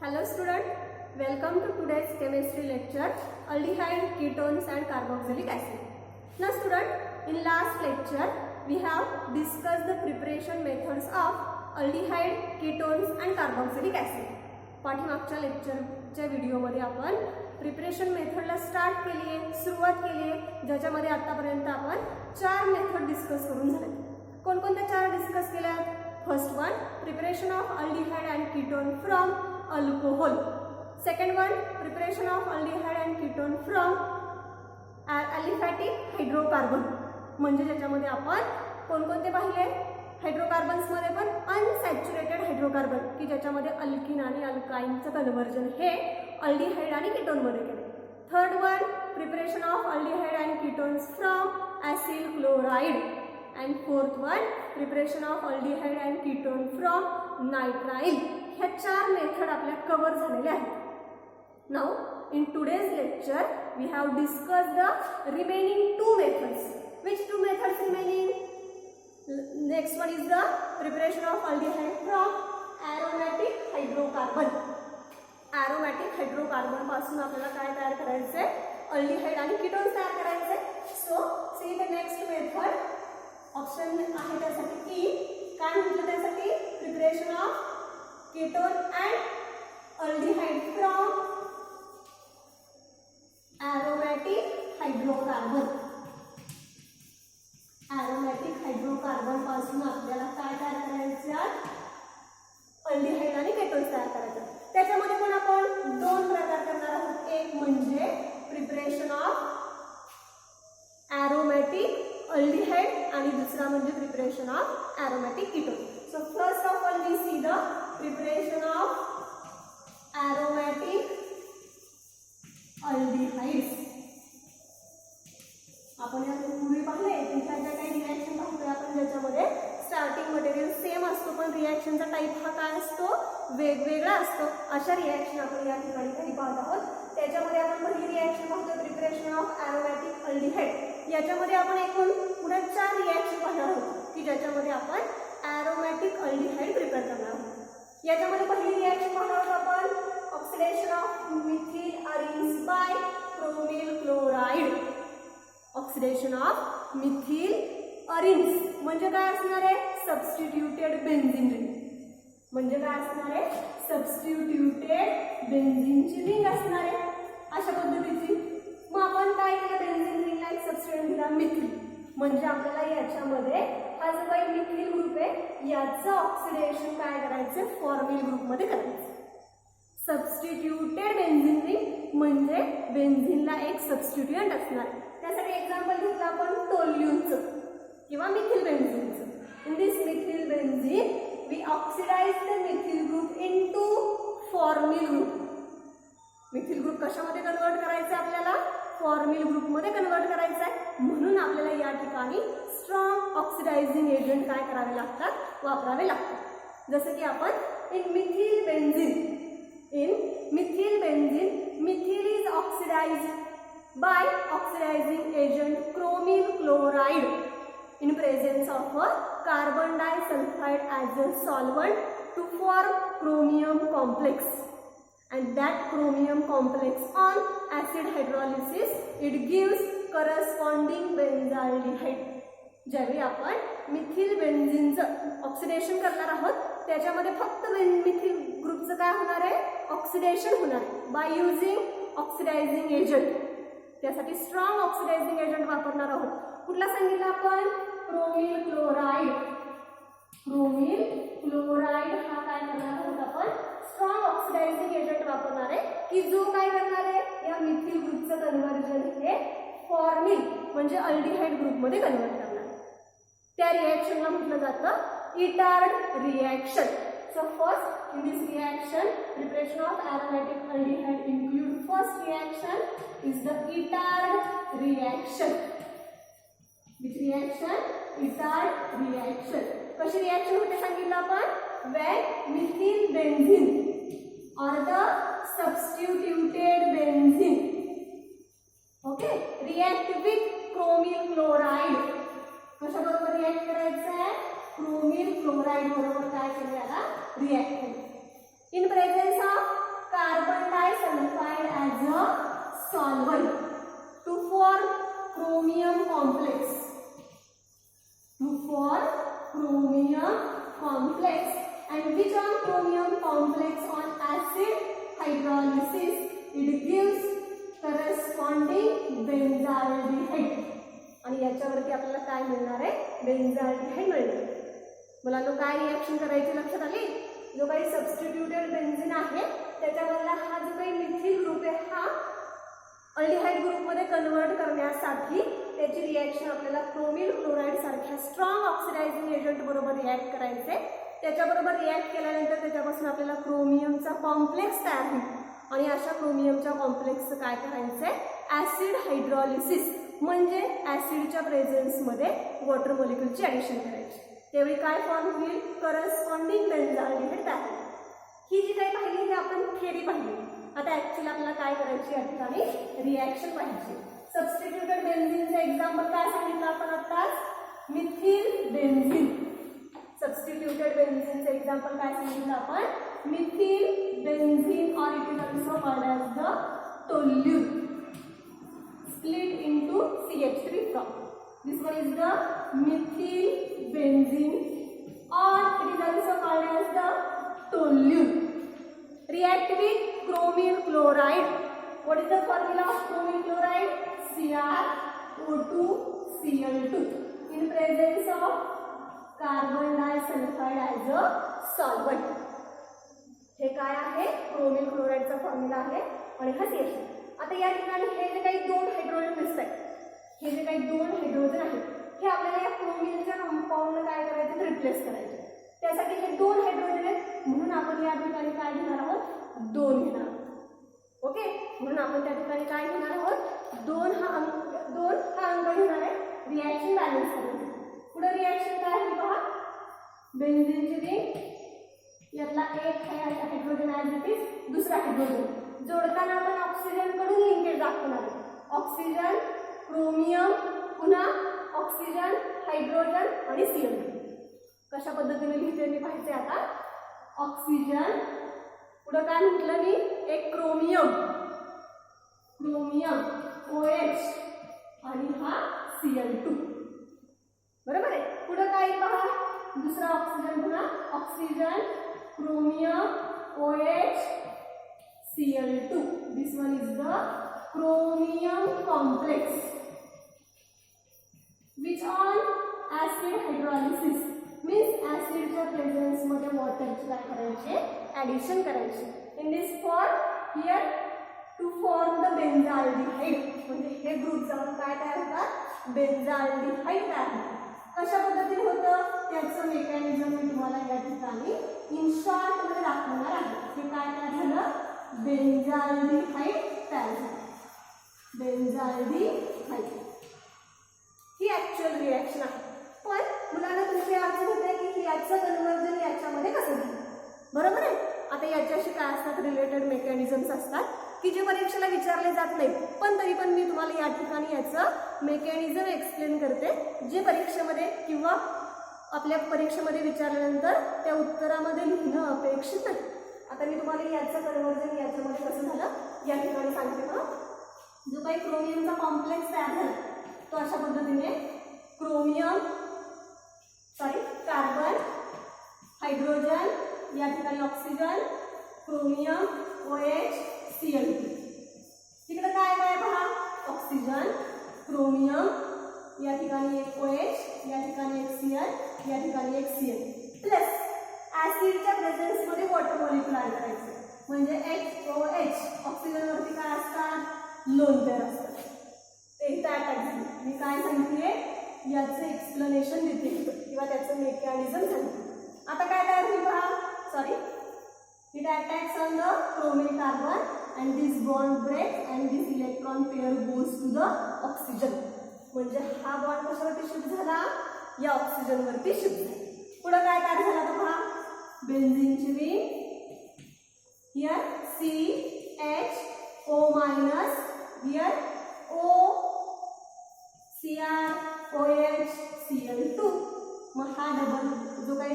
Hello student, welcome to today's chemistry lecture aldehyde, ketones and carboxylic acid. Now student, in last lecture we have discussed the preparation methods of aldehyde, ketones and carboxylic acid. पाठीमागच्या लेक्चरच्या व्हिडिओमध्ये आपण preparation मेथडला start केली आहे, सुरुवात केली आहे, ज्याच्यामध्ये आतापर्यंत आपण 4 मेथड डिस्कस करून झाले. कोणकोणत्या 4 डिस्कस केल्या? First one, preparation of aldehyde and ketone from alcohol. Second one, preparation of aldehyde and ketone from aliphatic hydrocarbon. म्हणजे ज्याच्यामध्ये आपण कोणकोणते पाहिले? हायड्रोकार्बन्स मध्ये पण अनसॅच्युरेटेड हायड्रोकार्बन की ज्याच्यामध्ये अल्किन आणि अल्काइनचं कन्वर्जन हे अल्डिहाइड आणि कीटोन मध्ये केले. Third one, preparation of aldehyde and ketones from acyl chloride. And fourth one, preparation of aldehyde and ketone from nitrile. ह्या 4 मेथड आपल्या कव्हर झालेल्या आहेत. Now in today's lecture we have discussed the remaining 2 methods. Which 2 methods remaining? Next one is the preparation of aldehyde from aromatic hydrocarbon. Aromatic hydrocarbon पासून आपल्याला काय तयार करायचे? aldehyde आणि ketones तयार करायचे. So see the next method. Option आहे त्यासाठी ई. काय म्हटलं त्यासाठी? Preparation of ketone and aldehyde from aromatic hydrocarbon. Aromatic hydrocarbon पासून आपल्याला काय तयार करायचं? अल्डिहाइड आणि केटोन्स तयार करायचं. त्याच्यामध्ये पण आपण 2 प्रकार करणार आहोत. एक म्हणजे प्रिपरेशन ऑफ एरोमॅटिक aldehyde आणि दुसरा म्हणजे preparation of aromatic ketone. So first of all we see the preparation of aromatic aldehydes. आपण या पूर्वी पाहिले त्यांच्या काही रिएक्शन पाहतोय आपण ज्याच्यामध्ये स्टार्टिंग मटेरियल सेम असतो पण रिएक्शनचा टाइप हा काय असतो? वेगवेगळा असतो. अशा रिएक्शन आपण या ठिकाणी काही पाहत आहोत. त्याच्यामध्ये आपण पहिली रिएक्शन पाहतो प्रिपरेशन ऑफ aromatic aldehyde. याच्यामध्ये आपण एकूण पुन्हा 4 रिएक्शन पाहणार आहोत की ज्याच्यामध्ये आपण aromatic aldehyde प्रिपेअर करणार आहोत. याच्यामध्ये पहिली रिएक्शन पाहणार आहोत आपण oxidation of methyl arenes by chromyl chloride. Oxidation of methyl arenes म्हणजे काय असणार आहे? Substituted benzene ring. म्हणजे काय असणार आहे? सबस्टिट्यूटेड बेन्झीनची रिंग असणार आहे अशा पद्धतीची. मग आपण काय केलं? बेन्झीन रिंगला एक सबस्टिट्यूट दिला मिथिल. म्हणजे आपल्याला याच्यामध्ये हा जो काही मिथिल ग्रुप आहे याचं ऑक्सिडेशन काय करायचं? फॉर्मिल ग्रुप मध्ये करायचं. सबस्टिट्यूटेड बेन्झीन रिंग म्हणजे बेन्झीनला एक सबस्टिट्यूएंट असणार. त्यासाठी एक्झाम्पल घेतलं आपण टोल्यूनचं किंवा मिथिल बेन्झीनचं. In this methyl benzene we oxidise the methyl group into formyl group. Methyl group कशामध्ये कन्वर्ट करायचं आपल्याला? फॉर्मिल ग्रुप मध्ये कन्वर्ट करायचं आहे. म्हणून आपल्याला या ठिकाणी स्ट्रॉंग ऑक्सिडायझिंग एजंट काय करावे लागतात? वापरावे लागतात. जसं की आपण in methyl benzene methyl is oxidised by oxidising agent chromyl chloride in presence of a carbon disulfide as a solvent to form chromium complex, and that chromium complex on acid hydrolysis it gives corresponding benzaldehyde. ज्यावेळी आपण methyl बेन्झीनचं oxidation करणार आहोत त्याच्यामध्ये फक्त methyl ग्रुपचं काय होणार आहे? ऑक्सिडेशन होणार आहे बाय युजिंग ऑक्सिडायझिंग एजंट. त्यासाठी स्ट्रॉंग ऑक्सिडायझिंग एजंट वापरणार आहोत. कुठला सांगितलं आपण? Chromyl chloride. क्रोमिल क्लोराइड हा काय करणार आहोत आपण? स्ट्रॉंग ऑक्सिडायझिंग एजंट वापरणार आहे की जो काय करणार आहे? या मिथिल ग्रुपचं कन्वर्जन हे फॉर्मिल म्हणजे अल्डिहाइड ग्रुप मध्ये कन्वर्ट करणार. त्या रिएक्शनला म्हटलं जातं Etard reaction. So first in this reaction preparation of aromatic aldehyde include first reaction is the Itard reaction. Which reaction? Itard reaction. कशी रिएक्शन होते सांगितलं आपण? When methyl benzene or the substituted benzene okay react with chromyl chloride. कशाबरोबर react करायचं आहे? Chromyl chloride बरोबर काय करूया? React. in presence of carbon disulfide as a solvent to form chromium complex. To form chromium complex, and which on chromium complex on acid hydrolysis it gives corresponding benzaldehyde. आणि याच्यावरती आपल्याला काय मिळणार आहे? बेन्झाल्डिहाइड मिळणार. मुलांनो काय रिएक्शन करायची लक्षात आली? जो काही सबस्टिट्यूटेड बेन्झीन आहे त्याच्यामधला हा जो काही मिथिल ग्रुप आहे हा अल्डिहाइड ग्रुपमध्ये कन्वर्ट करण्यासाठी त्याची रिएक्शन आपल्याला क्रोमिल क्लोराईड सारख्या स्ट्रॉंग ऑक्सिडायझिंग एजंट बरोबर रिॲक्ट करायचे. त्याच्याबरोबर रिॲक्ट केल्यानंतर त्याच्यापासून आपल्याला क्रोमियमचा कॉम्प्लेक्स तयार होईल आणि अशा क्रोमियमच्या कॉम्प्लेक्सचं काय करायचं आहे? ॲसिड हायड्रॉलिसिस म्हणजे ॲसिडच्या प्रेझेन्समध्ये वॉटर मॉलिक्यूलची ॲडिशन करायची. त्यावेळी काय फॉर्म होईल? करस्पॉन्डिंग बेन्झाल्डिहाइड तयार होईल. ही जी काही पाहिली ती आपण थेरी पाहिली. आता ॲक्च्युअली आपल्याला काय करायची या ठिकाणी? रिॲक्शन पाहिजे. सबस्टिट्यूटेड बेन्झीनचं एक्झाम्पल काय सांगितलं आपण आत्ताच? Methyl benzene. सबस्टिट्यूटेड बेन्झीनचं एक्झाम्पल काय सांगितलं आपण? Methyl benzene or it is also called as the toluene split into CH3 from. This one is the methyl benzene or it is also called as the toluene. React with chromium chloride. What is the formula of chromium chloride? CrO2Cl2 in presence of carbon disulfide as a solvent. हे काय आहे? Chromium क्लोराईडचा formula आहे आणि हा CH. आता या ठिकाणी हे जे काही दोन हायड्रोजन दिसत आहेत, हे जे काही दोन हायड्रोजन आहेत हे आपल्याला या क्रोमियमच्या कंपाऊंडला काय करायचं? रिप्लेस करायचे. त्यासाठी हे दोन हायड्रोजन आहेत म्हणून आपण या ठिकाणी काय घेणार आहोत? 2 घेणार आहोत. ओके, म्हणून आपण त्या ठिकाणी काय घेणार आहोत? 2 हा अंक घेणार आहे. रिॲक्शन बॅलन्स करायचं. पुढे रिॲक्शन काय आहे पहा? बेन्झीनची रिंग, यातला एक हायड्रोजन ॲज इट इज, दुसरा हायड्रोजन जोडताना आपण ऑक्सिजन कडून लिंकेज दाखवणार आहे. ऑक्सिजन, क्रोमियम, पुन्हा ऑक्सिजन, हायड्रोजन आणि Cl. कशा पद्धतीने लिहिते मी पाहिजे आता? ऑक्सिजन, पुढे काय म्हटलं मी? एक क्रोमियम OH आणि हा Cl2. बरोबर आहे. पुढे काय पहा? दुसरा ऑक्सिजन, पुन्हा oxygen, chromium, OH, Cl2. This one is the chromium complex which on acid hydrolysis means acidच्या प्रेझेन्स मध्ये वॉटरची काय करायचे? ॲडिशन करायचे. In this form here to form the benzaldehyde म्हणजे हे ग्रुप जाऊन काय तयार होतात? बेन्झाल्डिहाइड तयार होतात. कशा पद्धतीने होतं त्याचं मेकॅनिझम मी तुम्हाला या ठिकाणी इन शॉर्ट मध्ये दाखवणार आहे. हे काय तयार झालं? बेन्झाल्डिहाइड तयार झालं. बेन्झाल्डिहाइड ही ॲक्च्युअल रिॲक्शन आहे. पण मुलांना तुमचे अर्थ होते की याचं कन्व्हर्जन याच्यामध्ये कसं झालं? बरोबर आहे. आता याच्याशी काय असतात? रिलेटेड मेकॅनिझम्स असतात की जे परीक्षेला विचारले जात नाहीत, पण तरी पण मी तुम्हाला या ठिकाणी याचं मेकॅनिझम एक्सप्लेन करते, जे परीक्षेमध्ये किंवा आपल्या परीक्षेमध्ये विचारल्यानंतर त्या उत्तरामध्ये लिहिणं अपेक्षित नाही. आता मी तुम्हाला याचं कन्व्हर्जन याच्यामध्ये कसं झालं या ठिकाणी सांगते. पहा, जो काही क्रोमियमचा कॉम्प्लेक्स तयार झाला तो अशा पद्धतीने कार्बन, हायड्रोजन, या ठिकाणी ऑक्सिजन, क्रोमियम, OH, Cl2. तिकडे काय काय पहा? ऑक्सिजन, क्रोमियम, या ठिकाणी एक OH, या ठिकाणी एक Cl, या ठिकाणी एक Cl प्लस ॲसिडच्या प्रेझेन्समध्ये वॉटर मॉलिक्यूल ॲड करायचे म्हणजे HOH. ऑक्सिजनवरती काय असतात? लोन पेअर असतात. ते इथं अटॅक झाले. मी काय सांगते याचं एक्सप्लेनेशन देते किंवा त्याचं मेकॅनिझम सांगते. आता काय तयार होईल पहा? It attacks on the chromic carbon and this bond breaks and this electron pair goes to the oxygen. म्हणजे हा बॉन्ड कशावरती शिफ्ट झाला? या ऑक्सिजन वरती शिफ्ट झाला. पुढे काय तयार झाला तर पहा? बेन्झीनची ring, here CHO- here OCr OH Cl2. मग हा डबल जो काही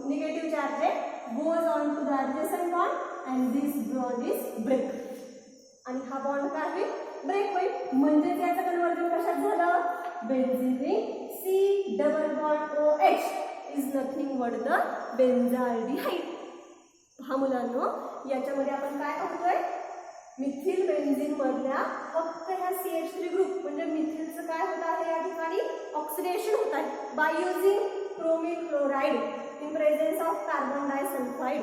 निगेटिव्ह चार्ज आहे goes on to the adjacent bond and this bond is break. आणि हा बॉन्ड काय होईल? ब्रेक होईल. म्हणजे याचं कन्वर्जन कशात झालं? Benzene ring C double bond OH is nothing but the benzaldehyde. पहा मुलांनो, याच्यामध्ये आपण काय पाहतोय? मिथिल बेन्झीन मधल्या फक्त ह्या CH3 ग्रुप म्हणजे मिथिलचं काय होत आहे या ठिकाणी? ऑक्सिडेशन होत आहे by using chromyl chloride in presence of carbon disulphide.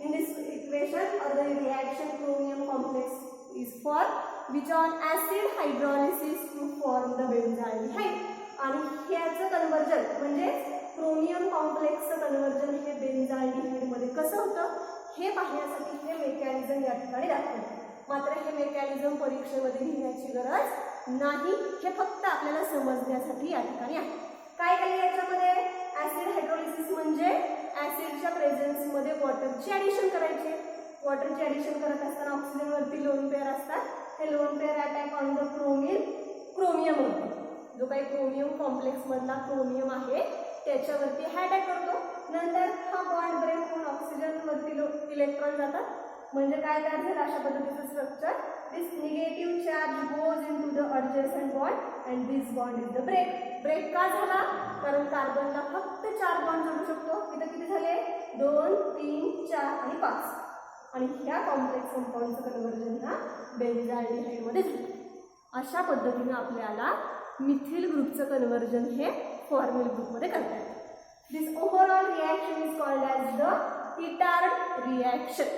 In this equation or the reaction chromium complex is for which on acid hydrolysis to form the benzaldehyde. आणि ह्याचं कन्वर्जन म्हणजे क्रोमियम कॉम्प्लेक्सचं कन्वर्जन हे बेन्झाल्डिहाइड मध्ये कसं होतं हे पाहण्यासाठी हे मेकॅनिझम या ठिकाणी दाखवलं. मात्र हे मेकॅनिझम परीक्षेमध्ये घेण्याची गरज नाही. हे फक्त आपल्याला समजण्यासाठी या ठिकाणी आहे. काय केलं याच्यामध्ये? ऍसिड हायड्रोलिसिस म्हणजे ऍसिडच्या प्रेझेन्समध्ये वॉटरची ॲडिशन करायचे. वॉटरची ॲडिशन करत असताना ऑक्सिजनवरती लोन पेअर असतात. हे lone pair attack on the क्रोमियमवरती, जो काही क्रोमियम कॉम्प्लेक्स मधला क्रोमियम आहे त्याच्यावरती हा अटॅक करतो. नंतर हा बॉन्ड ब्रेक होऊन ऑक्सिजनवरती इलेक्ट्रॉन जातात. म्हणजे काय तयार झालं अशा पद्धतीचं structure. This negative charge goes into the adjacent bond and this bond is the break. Break का झाला? कारण कार्बनला फक्त 4 बॉन्ड जोडू शकतो. इथं किती झाले? 2, 3, 4 आणि 5. आणि ह्या कॉम्प्लेक्स कंपाऊंडचं कन्वर्जन ह्या बेन्झाल्डिहाइड मध्ये झालं. अशा पद्धतीने आपल्याला मिथिल ग्रुपचं कन्वर्जन हे फॉर्मिल ग्रुपमध्ये करता येतं. This overall reaction is called as the Etard reaction.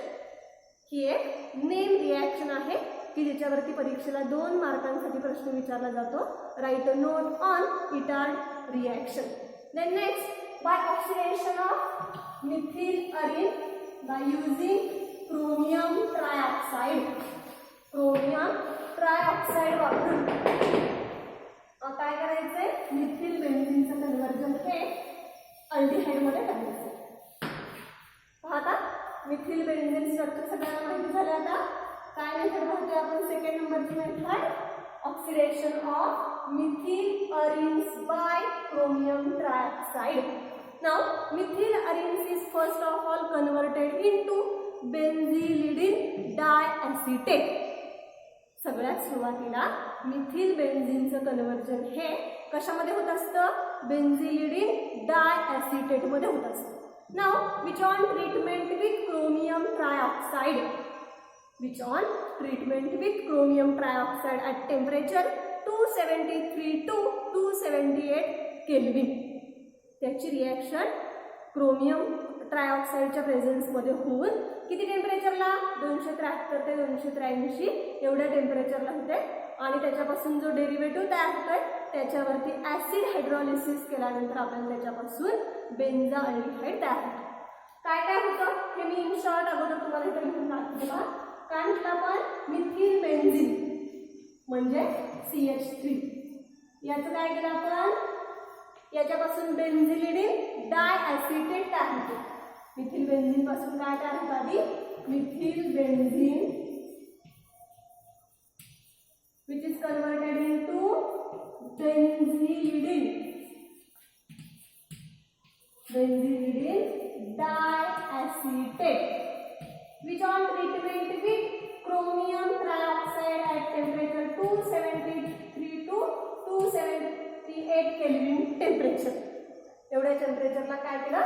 ही एक नेम रिॲक्शन आहे की ज्याच्यावरती परीक्षेला 2 मार्कांसाठी प्रश्न विचारला जातो. Write a note on Etard reaction. Then next, by oxidation of methyl arene by using chromium trioxide. Chromium trioxide वापरून काय करायचंय? मिथिल बेन्झीनचं कन्वर्जन हे अल्डिहाइडमध्ये करायचं. पाहता मिथिल बेन्झीन स्ट्रक्चर सगळ्यांना माहिती झालं. आता काय मेथड पाहतोय आपण? सेकंड नंबरची method, oxidation of methyl arenes by chromium trioxide. Now methyl arenes is first of all converted into benzylidene diacetate. सगळ्यात सुरुवातीला मिथिल बेन्झीनचं कन्वर्जन हे कशामध्ये होत असतं? बेन्झिलिडीन डायॲसिटेटमध्ये होत असतं. Now, which on treatment with chromium trioxide? Which on treatment with chromium trioxide at temperature 273 to 278 Kelvin. त्याची reaction chromium ट्रायऑक्साइडच्या प्रेझेन्समध्ये होऊन किती टेम्परेचरला? 273 ते 283 एवढ्या टेम्परेचरला होते. आणि त्याच्यापासून जो डेरिव्हेटिव्ह तयार होतोय त्याच्यावरती ऍसिड हायड्रोलिसिस केल्यानंतर आपल्याला त्याच्यापासून बेन्झाल्डिहाइड तयार होतं. काय काय होतं हे मी इन शॉर्ट अगोदर तुम्हाला इथे लिहून दाखवलं. काय म्हटलं आपण? मिथिल बेन्झीन म्हणजे CH3. याचं काय केलं आपण? याच्यापासून बेन्झिलिडीन डायॲसिटेट तयार होतो. मिथिल बेन्झीन पासून काय तयार होतं आधी? Methyl benzene which is converted into benzylidine diacetate, which on treatment with chromium trioxide at temperature 273 to 278 Kelvin temperature. एवढ्या टेम्परेचरला काय केलं?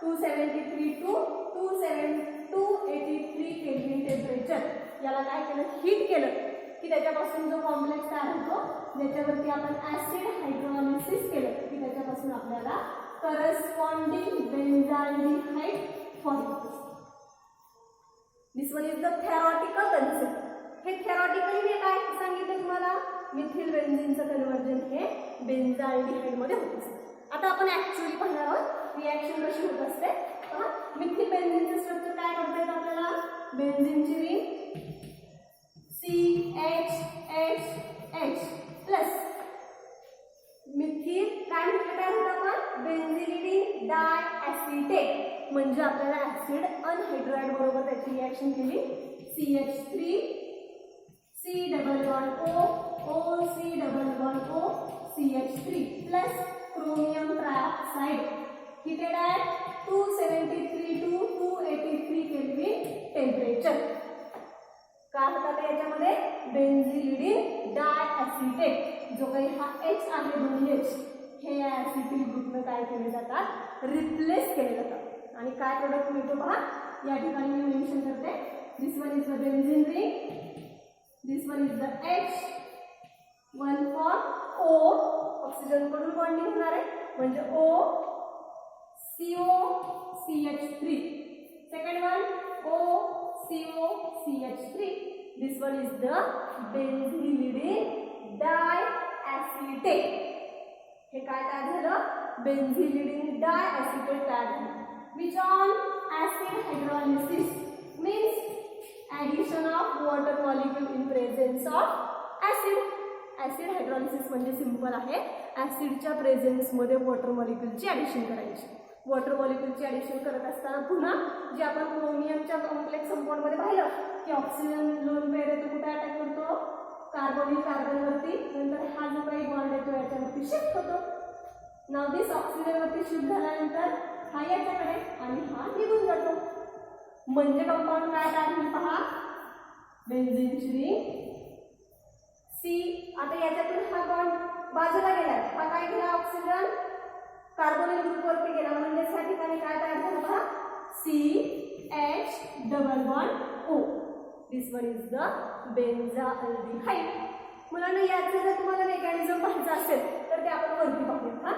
273 to 283 Kelvin टेम्परेचर याला काय केलं? हीट केलं की त्याच्यापासून जो कॉम्प्लेक्स तयार होतो ज्याच्यावरती आपण ऍसिड हायड्रोलिसिस केलं की त्याच्यापासून आपल्याला करस्पॉन्डिंग बेन्झाल्डिहाइड फॉर्म होतो. This one is the theoretical concept. हे थेरॉटिकली मी काय सांगितलं तुम्हाला? मिथिल बेन्झीनचं कन्वर्जन हे बेन्झाल्डिहाइड मध्ये होत असतं. आता आपण ऍक्च्युअली पाहणार आहोत रिॲक्शन कशी होत असते. मिथिल बेन्झीनचं स्ट्रक्चर काय करता येतं आपल्याला? बेन्झीनची रिंग CHHH प्लस मिथिल काय म्हटलं काय होतं आपण? बेन्झिलिडीन डायॲसिटेट म्हणजे आपल्याला ऍसिड अनहायड्राइड बरोबर त्याची रिॲक्शन केली. CH3 C double bond O O C double bond O CH3 plus chromium trioxide heated at 273 to 283 Kelvin temperature. Benzylidene diacetate. जो काही हा H आहे दोन्ही H हे या ॲसिटिल ग्रुपने काय केले जातात, रिप्लेस केले जातात. आणि काय प्रोडक्ट मिळतो पहा, या ठिकाणी मी मेन्शन करते. This one is the benzene ring, this one is the H, one for O, oxygen कडून बॉन्डिंग होणार आहे म्हणजे O CO CH3. Second one O CO CH3. This one is the benzylidene diacetate. हे काय तयार झालं, benzylidene diacetate तयार झालं. Which on acid hydrolysis means addition of water molecule in presence of acid. Acid hydrolysis म्हणजे simple आहे, ऍसिडच्या प्रेझेन्समध्ये वॉटर मॉलिक्यूलची ॲडिशन करायची. वॉटर मॉलिक्यूलची ॲडिशन करत असताना पुन्हा जे आपण क्रोमियमच्या कॉम्प्लेक्स कंपाऊंडमध्ये पाहिलं की ऑक्सिजन लोन पेअर येतो कुठे अटॅक करतो, कार्बोनिल कार्बनवरती, नंतर हा जो काही बॉन्ड येतो याच्यावरती शिफ्ट होतो. नाव दिस ऑक्सिजनवरती शिफ्ट झाल्यानंतर हा याच्याकडे आणि हा निघून जातो. म्हणजे कंपाऊंड काय तयार होईल पहा, बेन्झीनची रिंग सी. आता याच्यातून हा बॉन्ड बाजूला गेला, हा काय गेला, ऑक्सिजन कार्बोनिल ग्रुपवरती गेला, म्हणजे या ठिकाणी काय तयार झालं पहा, CH double bond O. This one is the benzaldehyde. मुलांना याचं जर तुम्हाला मेकॅनिझम पाहायचं असेल तर ते आपण वरती पाहूया. हा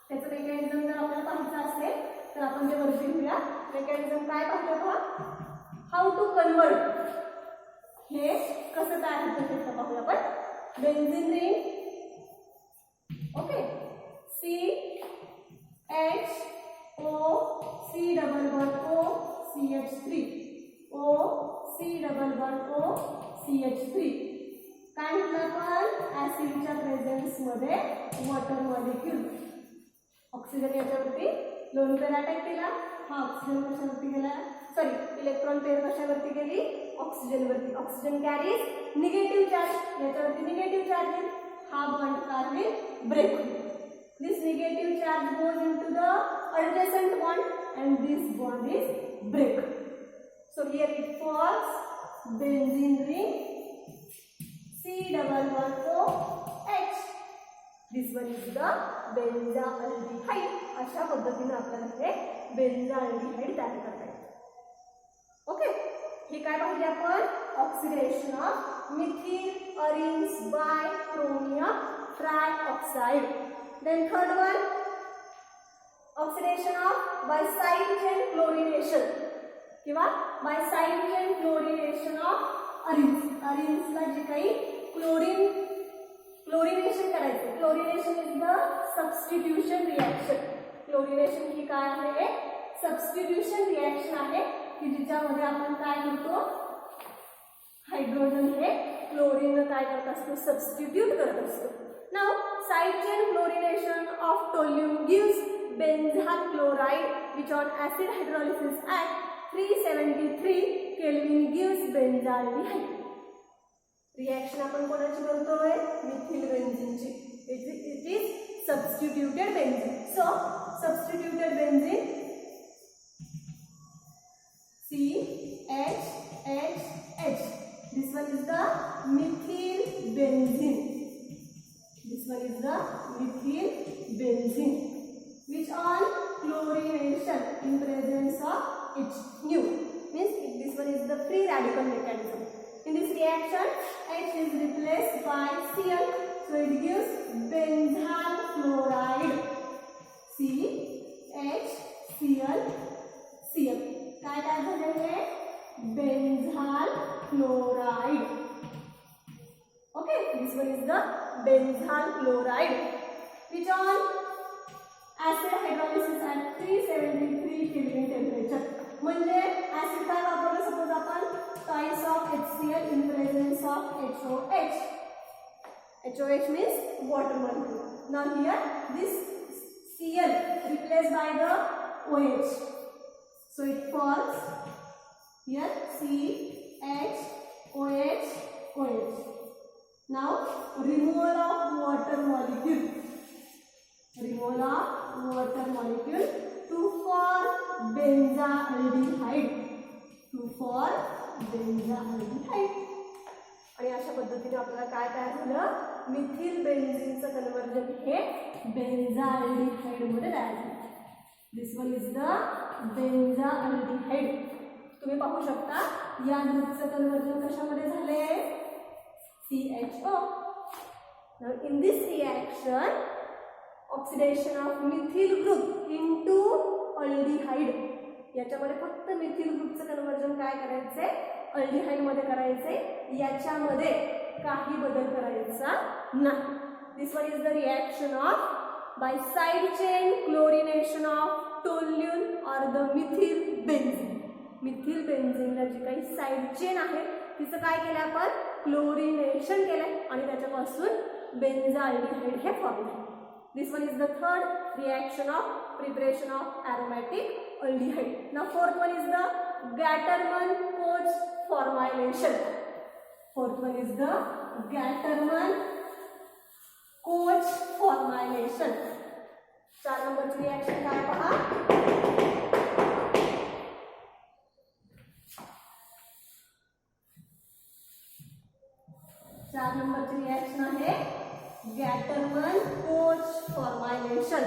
त्याचं मेकॅनिझम जर आपल्याला पाहायचं असेल तर आपण ते वरती घेऊया. मेकॅनिझम काय पाहतो पहा, हाऊ टू कन्वर्ट, हे कसं तयार होतं ते पाहूया आपण. Benzene ring, okay, CHO C double bond O CH3 O C double bond O CH3. काय म्हटलं आपण, ऍसिडच्या प्रेझेन्समध्ये वॉटर मॉलिक्यूल. ऑक्सिजन याच्यावरती लोन पेअर अटॅक केला, हा ऑक्सिजन कशावरती गेला, सॉरी इलेक्ट्रॉन पेअर कशावरती गेली, ऑक्सिजनवरती. ऑक्सिजन कॅरीज निगेटिव्ह चार्ज, याच्यावरती निगेटिव्ह चार्ज, हा बॉन्ड काय होईल, ब्रेक होईल. This negative charge goes into the adjacent bond and this bond is break. So here it forms benzene ring C double bond O H. This one is the benzaldehyde. अशा पद्धतीने आपल्याला हे बेन्झाल्डिहाइड तयार करता येते. ओके, हे काय पाहिजे आपण, oxidation of methyl arenes by chromium trioxide. Then third one, oxidation of by side chain chlorination किंवा by side chain chlorination of arenes. अरिन्सला जे काही क्लोरिनेशन करायचं, chlorination is the substitution reaction. Chlorination ही काय आहे, सबस्टिट्यूशन रिॲक्शन आहे की जिच्यामध्ये आपण काय करतो, हायड्रोजन हे क्लोरीन काय करत असतो, सबस्टिट्यूट करत असतो. Now side chain chlorination of toluene gives benzyl chloride which on acid hydrolysis at 373 Kelvin gives benzaldehyde. Reaction आपण कोणाची करतोय, मिथिल बेन्झीनची. It is substituted benzene. So substituted benzene CHH. This one is the methyl benzene. This one is the methyl benzene. Which on chlorination in presence of H nu, means this one is the free radical mechanism. In this reaction H is replaced by Cl, so it gives benzyl chloride CHCl. काय काय झाले हे, benzyl chloride. Okay, this one is the benzyl chloride which on acid hydrolysis at 373 kelvin temperature. म्हणजे acid काय वापरलं, suppose आपण types of HCl in presence of HOH. HOH means water molecule. Now here this Cl replaced by the OH, so it forms here CHOH OH. Now removal of water molecule. Removal of water molecule to form benzaldehyde. To form benzaldehyde. आणि अशा पद्धतीने आपल्याला काय तयार झालं, methyl बेन्झीनचं conversion हे बेन्झाल्डिहाइड मध्ये तयार झालं. दिस वन इज द बेन्झाल्डिहाइड. तुम्ही पाहू शकता या ग्रुपचं कन्वर्जन कशामध्ये झाले, CHO. Now in this reaction, oxidation of methyl group into aldehyde. याच्यामध्ये फक्त मिथिल ग्रुपचं कन्वर्जन काय करायचंय, अल्डिहाइड मध्ये करायचंय. याच्यामध्ये काही बदल करायचा नाही. This one is the reaction of by side chain chlorination of toluene or the methyl benzene. Methyl बेन्झीनला जी काही साइड चेन आहे तिचं काय केलं आपण, क्लोरिनेशन केलंय आणि त्याच्यापासून बेन्झाल्डिहाइड हे फॉर्म झालं. This one is the third reaction of preparation of aromatic aldehyde. Now fourth one is the Gattermann-Koch formylation. Fourth one is the Gattermann-Koch formylation. 4 नंबरची रिएक्शन काय पहा, 4 नंबरची रिएक्शन आहे Gattermann-Koch formylation.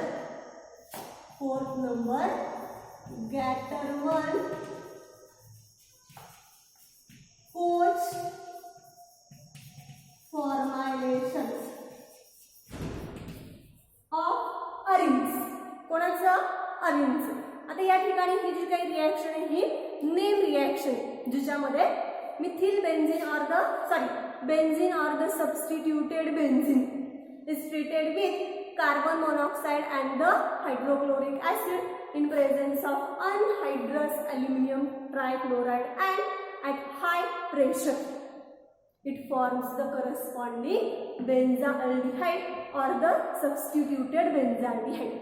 Fourth number Gattermann-Koch formylation of arines. कोणाचं, अरिनचं. आता या ठिकाणी ही जी काही रिएक्शन आहे ही नेम रिएक्शन आहे, जिच्यामध्ये मिथिल बेन्झीन और benzene or the substituted benzene is treated with carbon monoxide and the hydrochloric acid in presence of anhydrous aluminum trichloride, and at high pressure it forms the corresponding benzaldehyde or the substituted benzaldehyde.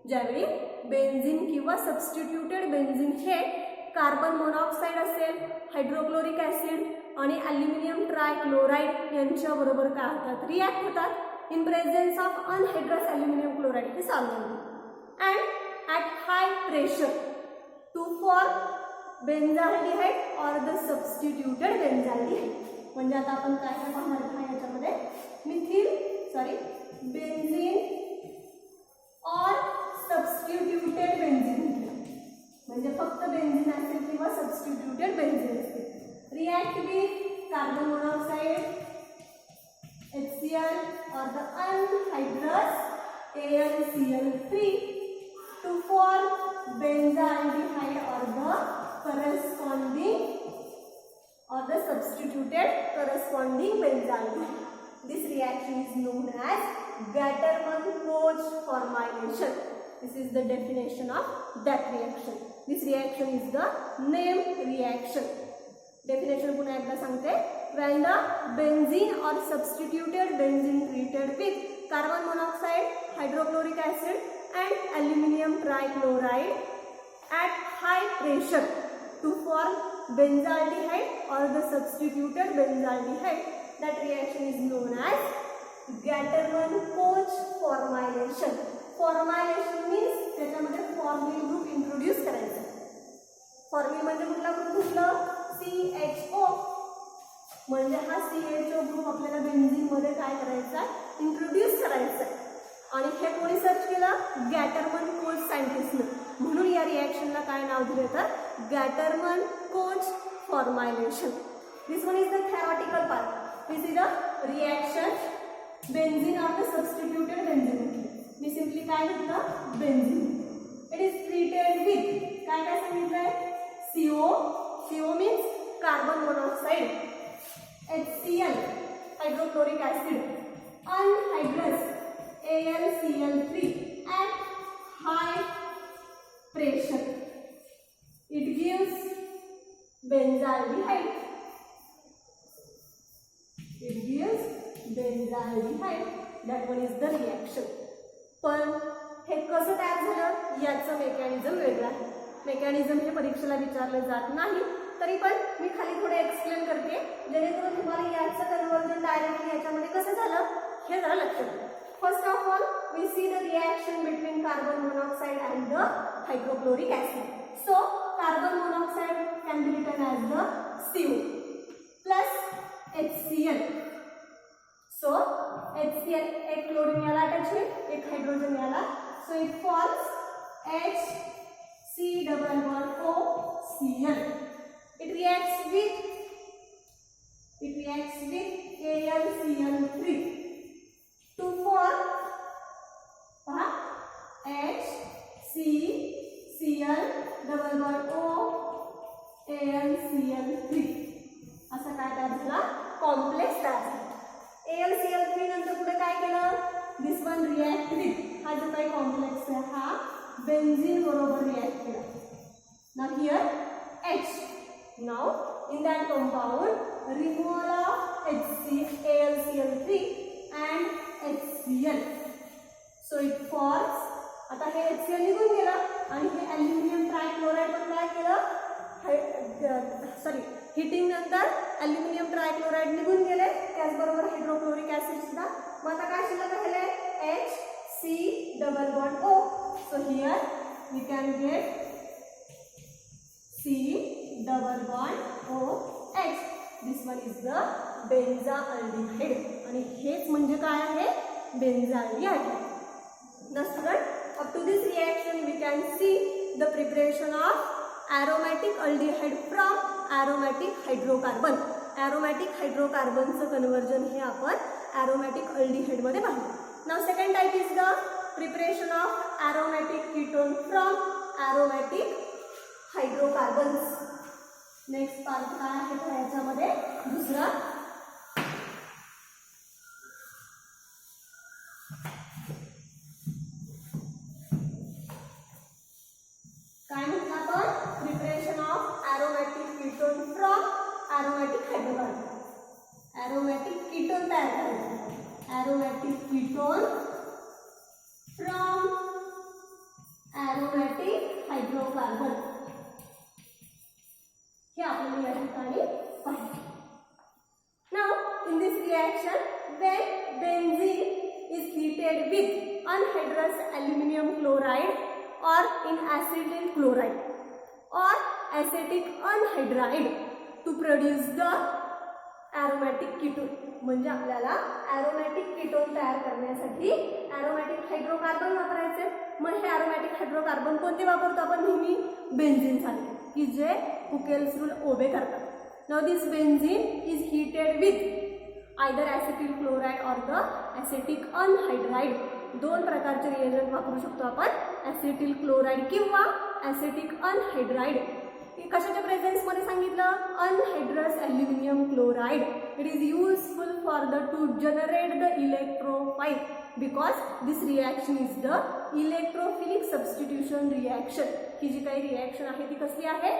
ज्यावेळी benzene किंवा substituted benzene हे carbon monoxide असेल, hydrochloric acid आणि aluminium trichloride यांच्याबरोबर काय होतात, react होतात in presence of anhydrous aluminium chloride हे solvent, and at high pressure to form benzaldehyde or the substituted benzaldehyde. म्हणजे आता आपण काय काय पाहणार आहे याच्यामध्ये, बेन्झीन और सबस्टिट्यूटेड बेन्झीन, म्हणजे फक्त बेन्झीन असेल किंवा सबस्टिट्यूटेड बेन्झीन असेल. React with carbon monoxide HCl or the anhydrous AlCl3 to form benzaldehyde or the corresponding or the substituted corresponding benzaldehyde. This reaction is known as Gattermann-Koch formylation. This is the definition of that reaction. This reaction is the name reaction. Definition पुन्हा एकदा सांगते. When the benzene or substituted benzene treated with carbon monoxide, hydrochloric acid and aluminum trichloride at high pressure to form benzaldehyde or the substituted benzaldehyde, that reaction is known as Gattermann-Koch formylation. Formylation means त्याच्यामध्ये formal group introduce करायचा. Formal म्हणजे कुठला group, कुठलं, CHO. म्हणजे हा CHO group आपल्याला benzene मध्ये काय करायचा, इंट्रोड्यूस करायचा. आणि हे कोणी सर्च केलं, गॅटरमन-कोच सायंटिस्टने. म्हणून या रिएक्शनला काय नाव दिले तर Gattermann Koch formylation. This one is the theoretical part. This is a reaction benzene or the substituted benzene. मी सिंपली काय घेतलं, benzene. It is treated with काय काय सांगितलंय, CO means carbon monoxide, HCl hydrochloric acid, anhydrous AlCl3 at high pressure. It gives benzaldehyde. It gives benzaldehyde. That one is the reaction. पण हे कसं तयार झालं याचं मेकॅनिझम वेगळं आहे. मेकॅनिझम हे परीक्षेला विचारलं जात नाही, तरी पण मी खाली थोडे एक्सप्लेन करते जेणेकरून तुम्हाला याचं कन्वर्जन डायरेक्टली याच्यामध्ये कसं झालं हे जरा लक्षात घ्या. First of all we see the reaction between carbon monoxide and the hydrochloric acid. So carbon monoxide can be written as the CO plus HCl HCl. So HCl एक क्लोरीन याला attach होईल, एक हायड्रोजन याला. So it forms HC=OCl. It reacts with AlCl3 to form HCCl=OAlCl3 असा काय तयार झाला, complex तयार झाला. AlCl3 नंतर पुढे काय केलं, दिस वन रिॲक्ट विथ, हा जो काही कॉम्प्लेक्स आहे हा बेन्झीन बरोबर रिॲक्ट केला. Now here H. Now in that compound removal of AlCl3 and HCl. So it forms, आता हे HCl निघून गेला आणि हे ॲल्युमिनियम ट्रायक्लोराइड पण काय केलं, हिटिंग नंतर ॲल्युमिनियम ट्रायक्लोराइड निघून गेले, त्याचबरोबर हायड्रोक्लोरिक ॲसिड सुद्धा. मग आता काय शिल्लक राहिले, HC=O. So here we can get C=OH. This one is the benzaldehyde आणि हेच म्हणजे काय आहे, बेन्झाल्डिहाइड. Now student, up to this reaction we can see the preparation of aromatic aldehyde from aromatic hydrocarbon. Aromatic hydrocarbon चं conversion हे आपण aromatic aldehyde मध्ये पाहिलं. Now second type is the preparation of aromatic ketone from aromatic hydrocarbons. Next part काय आहे तर याच्यामध्ये दुसरा काय म्हटलं आपण, preparation of aromatic ketone from aromatic hydrocarbon. aromatic ketone तयार करायचं, aromatic ketone from aromatic hydrocarbon हे आपल्याला या ठिकाणी पाहिजे. Now in this reaction when benzene is heated with anhydrous aluminum chloride or in acetyl chloride or acetic anhydride to produce the aromatic ketone. म्हणजे आपल्याला aromatic ketone तयार करण्यासाठी aromatic hydrocarbon वापरायचे. मग हे aromatic hydrocarbon कोणते वापरतो आपण नेहमी, बेन्झीन सारखे की जे हुकेल्स रूल ओबे करतात. Now this benzene is heated with either acetyl chloride or the acetic anhydride. दोन प्रकारचे रिएजंट वापरू शकतो आपण, ॲसिटिल क्लोराइड किंवा ॲसिटिक अनहायड्राइड. कशाच्या प्रेझेन्स मध्ये सांगितलं, anhydrous aluminium chloride. It is useful for the to generate the electrophile because this reaction is the electrophilic substitution reaction. ही जी काही रिॲक्शन आहे ती कसली आहे,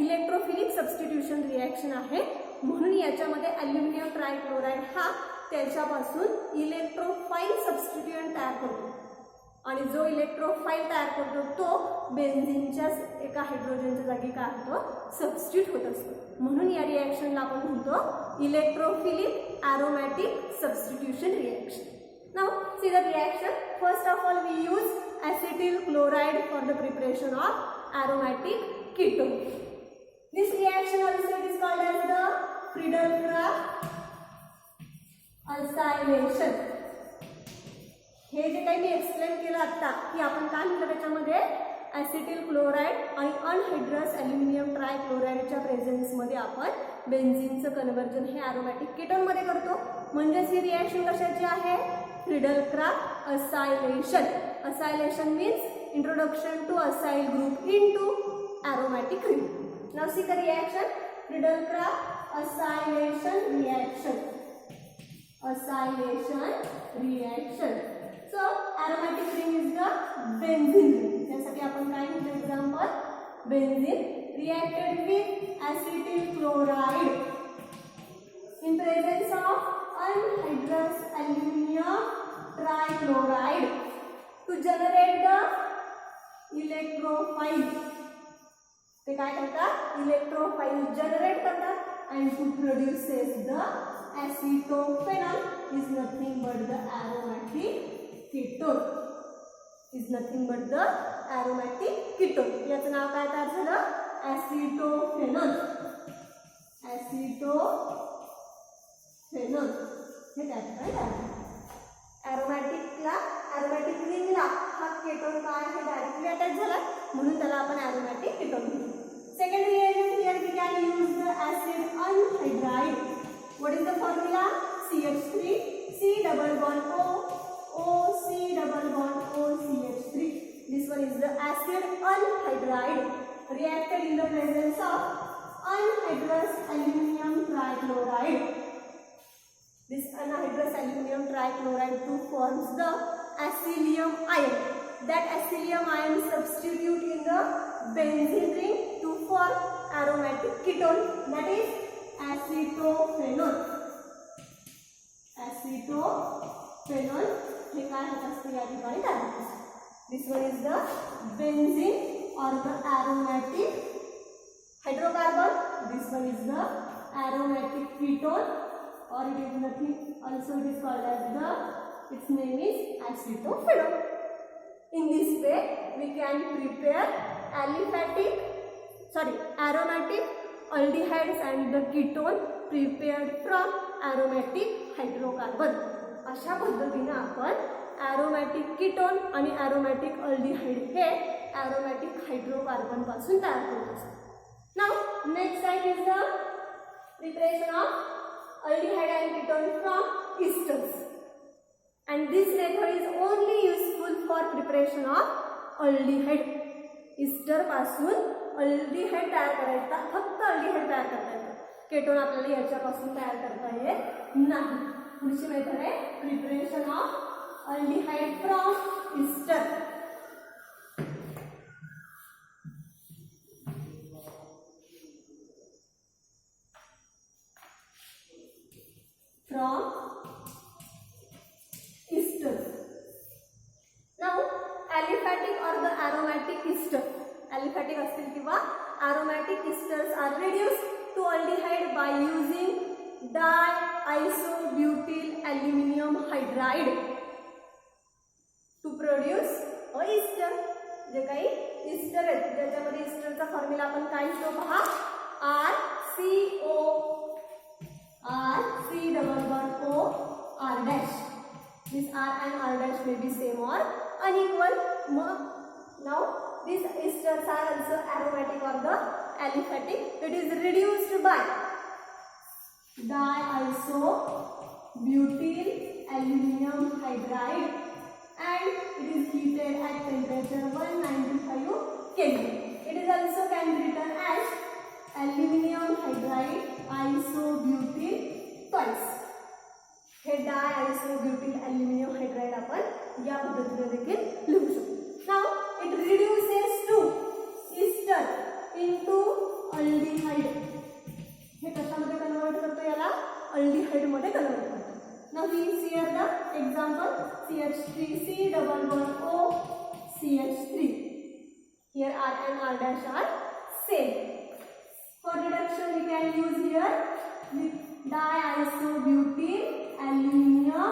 इलेक्ट्रोफिलिक सबस्टिट्यूशन रिॲक्शन आहे. म्हणून याच्यामध्ये ॲल्युमिनियम ट्रायक्लोराइड हा त्याच्यापासून इलेक्ट्रोफाइल सबस्टिट्यूएंट तयार करतो आणि जो इलेक्ट्रोफाइल तयार करतो तो बेन्झीनच्या एका हायड्रोजनच्या जागी काय होतो, सबस्टिट्यूट होत असतो. म्हणून या रिॲक्शनला आपण म्हणतो electrophilic aromatic substitution reaction. Now see the reaction. First of all we use acetyl chloride for the preparation of aromatic ketone. This reaction also it is called as the Friedel Craft acylation. हे जे काही मी explain केलं आता की आपण काय म्हटलं त्याच्यामध्ये, ॲसिटिल क्लोराइड आणि अनहायड्रस ॲल्युमिनियम ट्रायक्लोराइडच्या प्रेझेन्समध्ये आपण बेन्झीनचं कन्व्हर्जन हे ॲरोमॅटिक कीटोनमध्ये करतो. म्हणजेच ही रिॲक्शन कशाची आहे, Friedel Crafts acylation. Acylation means introduction to acyl group into aromatic ring. Now see the reaction, Friedel Crafts acylation reaction. Acylation reaction. So aromatic ring is the benzene ring. त्यासाठी आपण काय म्हणतो, example, benzene reacted with acetyl chloride in presence of anhydrous aluminum trichloride to generate the electrophile. ते काय करतात, electrophile generate करतात and to produces the acetophenol is nothing but the aromatic ketone. Is nothing but the aromatic ketone. याचं नाव काय तयार झालं, acetophenol. acetophenol. What is the formula? CH3, C double bond O, O, C double bond O, CH3. This one is the acid anhydride reacted in the presence of anhydrous aluminum trichloride. This anhydrous aluminum trichloride 2 forms the acylium ion. That acylium ion substitute in the benzene ring to form aromatic ketone, that is acetophenol. Acetophenol हे काय होत असते या ठिकाणी दाखवतो. This one is the benzene or the aromatic hydrocarbon. This one is the aromatic ketone, or it is nothing, also it is called as the, its name is acetophenol. In this way we can prepare aromatic aldehydes and the ketone prepared from aromatic hydrocarbon. अशा पद्धतीने आपण aromatic ketone आणि aromatic aldehyde हे aromatic hydrocarbon पासून तयार करत असतो. Now next type is the preparation of aldehyde and ketone from esters, and this method is only useful for preparation of aldehyde. ester पासून aldehyde तयार करायचा, फक्त aldehyde तयार करता येतं. केटोन आपल्याला याच्यापासून तयार करता येत नाही. पुढची मेथड आहे preparation of aldehyde from ester. From esters. Now aliphatic or the aromatic ester, aliphatic असतील किंवा aromatic esters are reduced to aldehyde by using diisobutyl aluminum hydride to produce a ester. जे काही ester आहेत ज्याच्यामध्ये एस्टरचा formula आपण काय घेतो पहा, RCO, R C double bond O R dash. This R and R dash may be same or unequal. Now these esters are also aromatic or the aliphatic. It is reduced by diisobutyl aluminum hydride and it is heated at temperature 195 Kelvin. It is also can be written as aluminum hydride isobutyl twice. हे diisobutyl aluminum hydride आपण या पद्धतीने देखील लिहू शकतो. Now it reduces to ester into aldehyde. हे कशामध्ये convert करतो, याला aldehyde मध्ये कन्वर्ट करतो. Now we see here the example CH3C double bond O CH3. Here R and R dash are same. For reduction we can use here diisobutyl aluminum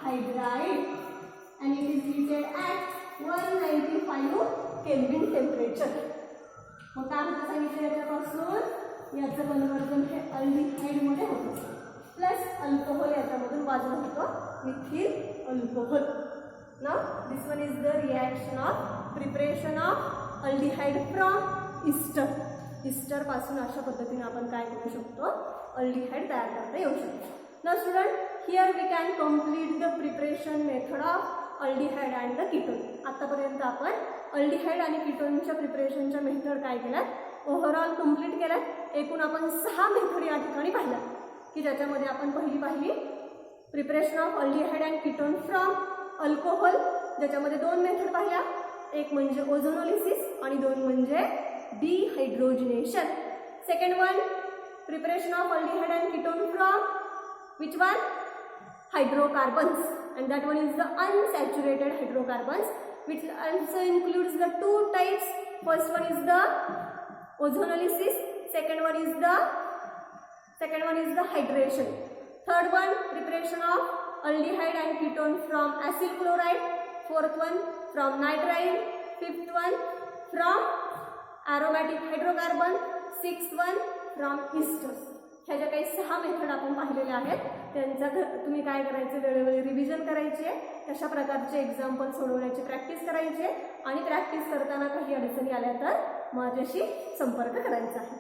hydride and it is heated at 195 Kelvin temperature. मग काय होतं सांगितलं, याच्यापासून याचं conversion हे aldehyde मध्ये होतं plus alcohol याच्यामधून बाजूला होतं methyl alcohol. Now this one is the reaction of preparation of aldehyde from Easter. Easter पासून अशा पद्धतीने आपण काय करू शकतो, अल्डिहाइड तयार करता येऊ शकतो. Now student, here we can complete the preparation method of aldehyde and the ketone. आतापर्यंत आपण अल्डिहाइड आणि कीटोनच्या प्रिपरेशनच्या मेथड काय केल्यात, ओव्हरऑल कंप्लीट केल्यात. एकूण आपण 6 मेथड या ठिकाणी पाहिल्या की ज्याच्यामध्ये आपण पहिली preparation of aldehyde and ketone from alcohol, ज्याच्यामध्ये 2 मेथड पाहिल्या, एक म्हणजे ओझोनोलिसिस आणि 2 म्हणजे dehydrogenation. Second one preparation of aldehyde and ketone from which one, hydrocarbons, and that one is the unsaturated hydrocarbons, which also includes the 2 types. First one is the ozonolysis, second one is the hydration. Third one preparation of aldehyde and ketone from acyl chloride. Fourth one from nitride. Fifth one from aromatic hydrocarbon. Sixth one from esters. ह्या ज्या काही 6 method आपण पाहिलेल्या आहेत त्यांचा तुम्ही काय करायचे, वेळोवेळी रिव्हिजन करायचे, अशा प्रकारचे एक्झाम्पल सोडवण्याची प्रॅक्टिस करायचे आणि प्रॅक्टिस करताना काही अडचणी आल्या तर माझ्याशी संपर्क करायचा आहे.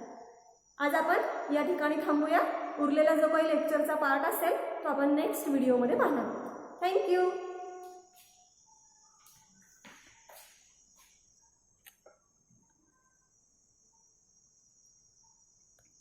आज आपण या ठिकाणी थांबूया. उरलेला जो काही लेक्चरचा पार्ट असेल तो आपण नेक्स्ट व्हिडिओमध्ये पाहणार आहोत. थँक्यू.